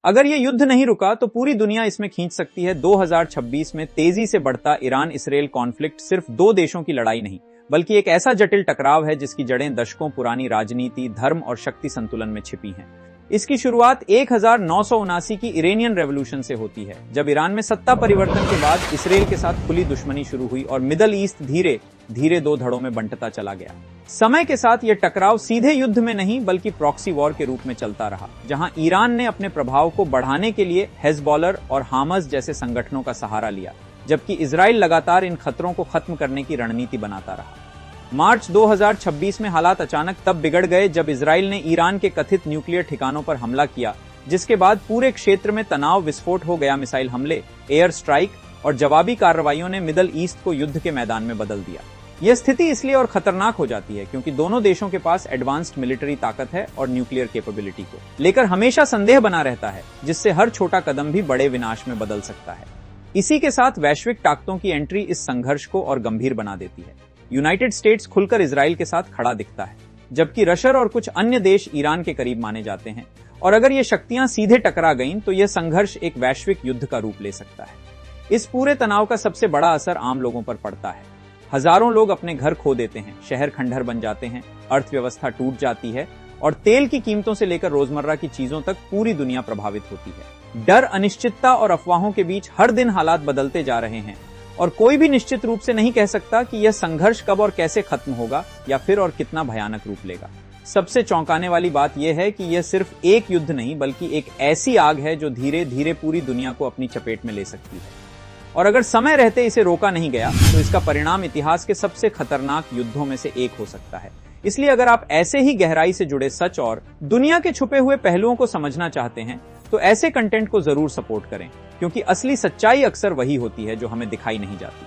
अगर ये युद्ध नहीं रुका तो पूरी दुनिया इसमें खींच सकती है। 2026 में तेजी से बढ़ता ईरान इसराइल कॉन्फ्लिक्ट सिर्फ दो देशों की लड़ाई नहीं, बल्कि एक ऐसा जटिल टकराव है जिसकी जड़ें दशकों पुरानी राजनीति, धर्म और शक्ति संतुलन में छिपी हैं। इसकी शुरुआत 1979 की इरानियन रेवोल्यूशन से होती है, जब ईरान में सत्ता परिवर्तन के बाद इसराइल के साथ खुली दुश्मनी शुरू हुई और मिडल ईस्ट धीरे धीरे दो धड़ों में बंटता चला गया। समय के साथ यह टकराव सीधे युद्ध में नहीं बल्कि प्रॉक्सी वॉर के रूप में चलता रहा, जहां ईरान ने अपने प्रभाव को बढ़ाने के लिए हेजबॉलर और हामास जैसे संगठनों का सहारा लिया, जबकि इजराइल लगातार इन खतरों को खत्म करने की रणनीति बनाता रहा। मार्च 2026 में हालात अचानक तब बिगड़ गए जब इजराइल ने ईरान के कथित न्यूक्लियर ठिकानों पर हमला किया, जिसके बाद पूरे क्षेत्र में तनाव विस्फोट हो गया। मिसाइल हमले, एयर स्ट्राइक और जवाबी कार्रवाइयों ने मिडल ईस्ट को युद्ध के मैदान में बदल दिया। यह स्थिति इसलिए और खतरनाक हो जाती है क्योंकि दोनों देशों के पास एडवांस्ड मिलिट्री ताकत है और न्यूक्लियर कैपेबिलिटी को लेकर हमेशा संदेह बना रहता है, जिससे हर छोटा कदम भी बड़े विनाश में बदल सकता है। इसी के साथ वैश्विक ताकतों की एंट्री इस संघर्ष को और गंभीर बना देती है। यूनाइटेड स्टेट्स खुलकर इजराइल के साथ खड़ा दिखता है, जबकि रशिया और कुछ अन्य देश ईरान के करीब माने जाते हैं। और अगर ये शक्तियां सीधे टकरा गईं तो यह संघर्ष एक वैश्विक युद्ध का रूप ले सकता है। इस पूरे तनाव का सबसे बड़ा असर आम लोगों पर पड़ता है। हजारों लोग अपने घर खो देते हैं, शहर खंडहर बन जाते हैं, अर्थव्यवस्था टूट जाती है और तेल की कीमतों से लेकर रोजमर्रा की चीजों तक पूरी दुनिया प्रभावित होती है। डर, अनिश्चितता और अफवाहों के बीच हर दिन हालात बदलते जा रहे हैं और कोई भी निश्चित रूप से नहीं कह सकता कि यह संघर्ष कब और कैसे खत्म होगा या फिर और कितना भयानक रूप लेगा। सबसे चौंकाने वाली बात यह है कि यह सिर्फ एक युद्ध नहीं बल्कि एक ऐसी आग है जो धीरे धीरे पूरी दुनिया को अपनी चपेट में ले सकती है। और अगर समय रहते इसे रोका नहीं गया तो इसका परिणाम इतिहास के सबसे खतरनाक युद्धों में से एक हो सकता है। इसलिए अगर आप ऐसे ही गहराई से जुड़े सच और दुनिया के छुपे हुए पहलुओं को समझना चाहते हैं तो ऐसे कंटेंट को जरूर सपोर्ट करें, क्योंकि असली सच्चाई अक्सर वही होती है जो हमें दिखाई नहीं जाती।